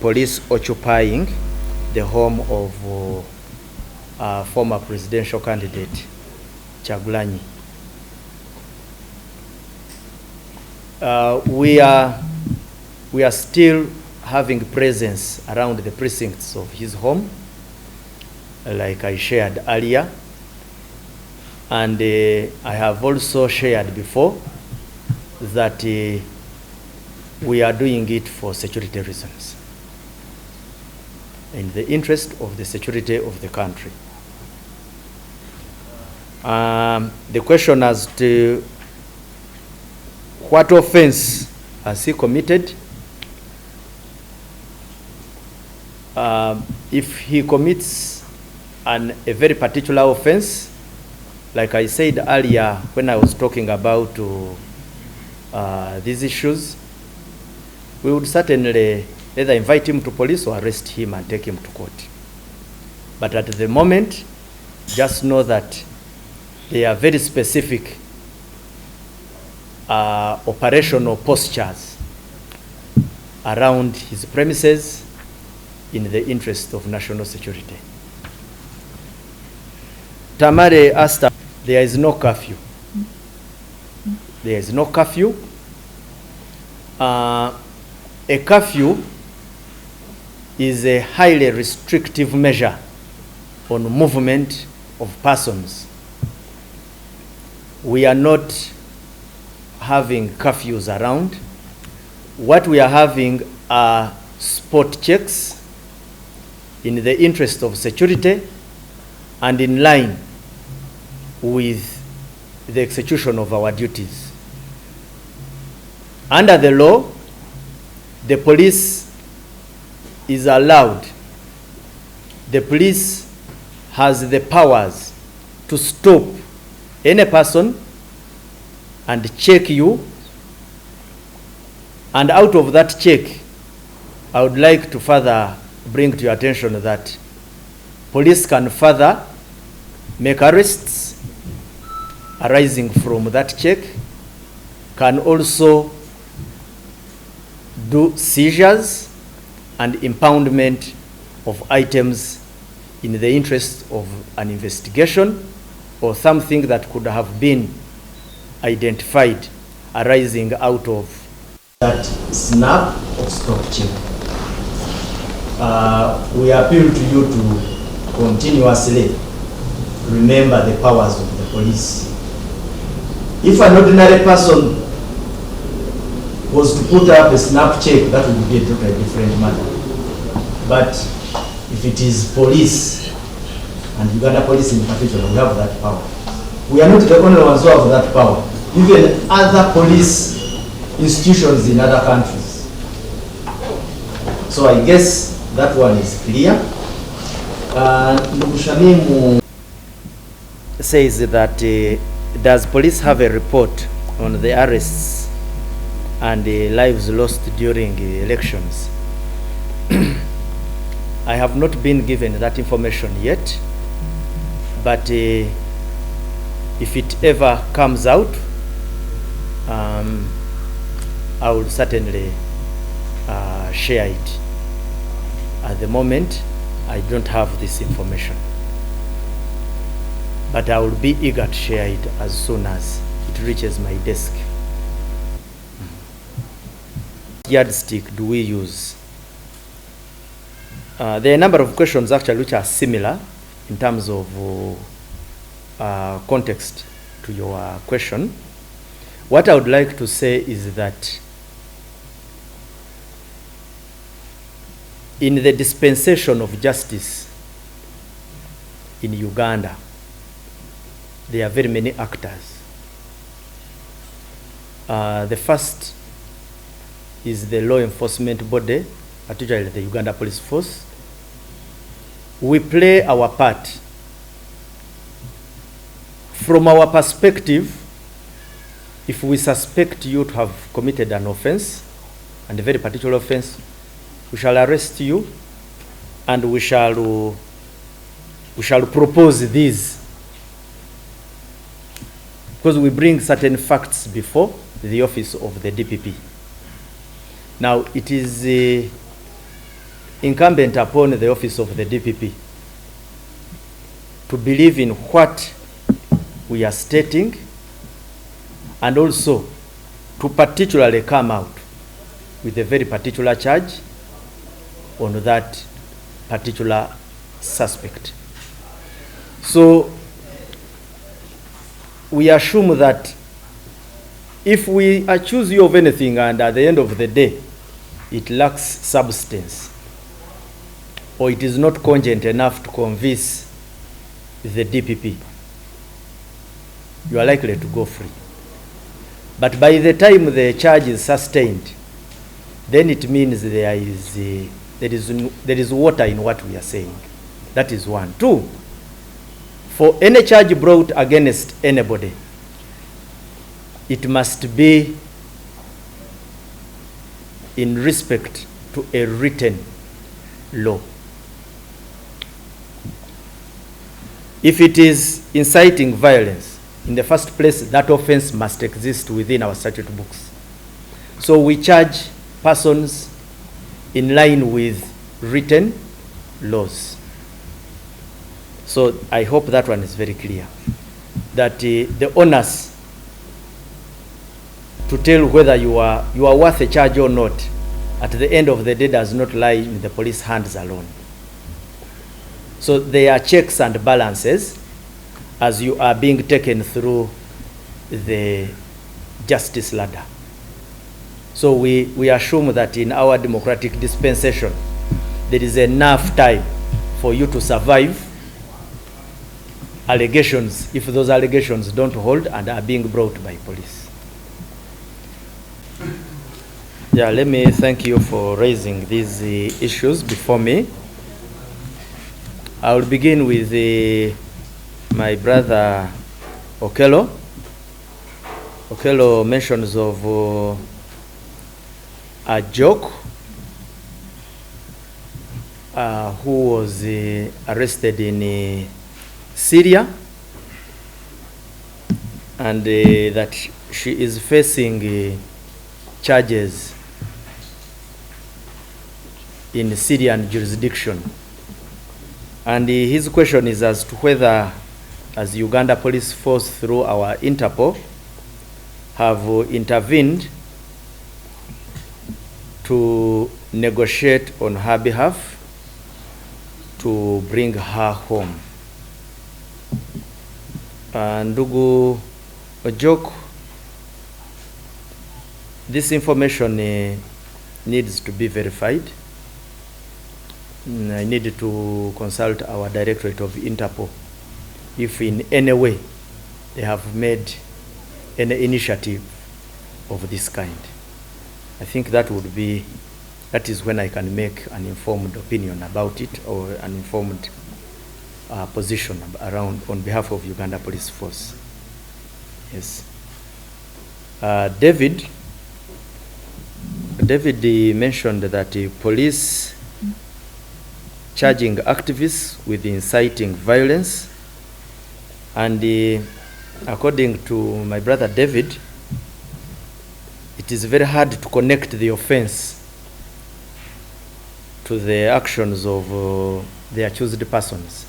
police occupying the home of former presidential candidate Kyagulanyi. We are still having presence around the precincts of his home, like I shared earlier, and I have also shared before that we are doing it for security reasons, in the interest of the security of the country. The question as to what offense has he committed? If he commits a very particular offense, like I said earlier when I was talking about these issues, we would certainly either invite him to police or arrest him and take him to court. But at the moment, just know that they are very specific operational postures around his premises in the interest of national security. Tamare asked, there is no curfew. There is no curfew. A curfew is a highly restrictive measure on movement of persons. We are not having curfews around. What we are having are spot checks in the interest of security and in line with the execution of our duties. Under the law, the police is allowed, the police has the powers to stop any person and check you, and out of that check, I would like to further bring to your attention that police can further make arrests arising from that check, can also do seizures and impoundment of items in the interest of an investigation or something that could have been identified arising out of that snap or stop check. We appeal to you to continuously remember the powers of the police. If an ordinary person was to put up a snap check, that would be a totally different matter. But if it is police, and Uganda police in particular, we have that power. We are not the only ones who have that power. Even other police institutions in other countries. So I guess that one is clear. Ndugushamimu says that does police have a report on the arrests and the lives lost during elections? I have not been given that information yet, but if it ever comes out, I will certainly share it. At the moment, I don't have this information, but I will be eager to share it as soon as it reaches my desk. What yardstick do we use? There are a number of questions actually which are similar in terms of context to your question. What I would like to say is that in the dispensation of justice in Uganda, there are very many actors. The first is the law enforcement body, particularly the Uganda Police Force. We play our part. From our perspective, if we suspect you to have committed an offense, and a very particular offense, we shall arrest you and we shall propose these, because we bring certain facts before the office of the DPP. Now, it is incumbent upon the office of the DPP to believe in what we are stating, and also to particularly come out with a very particular charge on that particular suspect. So we assume that if we accuse you of anything and at the end of the day it lacks substance, or it is not cogent enough to convince the DPP, you are likely to go free. But by the time the charge is sustained, then it means there is water in what we are saying. That is one. Two, for any charge brought against anybody, it must be in respect to a written law. If it is inciting violence, in the first place, that offense must exist within our statute books. So we charge persons in line with written laws. So I hope that one is very clear, that the onus to tell whether you are worth a charge or not at the end of the day does not lie in the police hands alone. So there are checks and balances as you are being taken through the justice ladder. So we assume that in our democratic dispensation, there is enough time for you to survive allegations, if those allegations don't hold and are being brought by police. Yeah, let me thank you for raising these issues before me. I will begin with my brother Okello. Okello mentions of a joke who was arrested in Syria, and that she is facing charges in Syrian jurisdiction. And his question is as to whether, as Uganda Police Force through our Interpol, have intervened to negotiate on her behalf to bring her home. Ndugu Ojok, this information needs to be verified. I need to consult our Directorate of Interpol if in any way they have made any initiative of this kind. I think that is when I can make an informed opinion about it, or an informed position around on behalf of Uganda Police Force. Yes. David mentioned that police charging activists with inciting violence, and according to my brother David, it is very hard to connect the offense to the actions of the accused persons.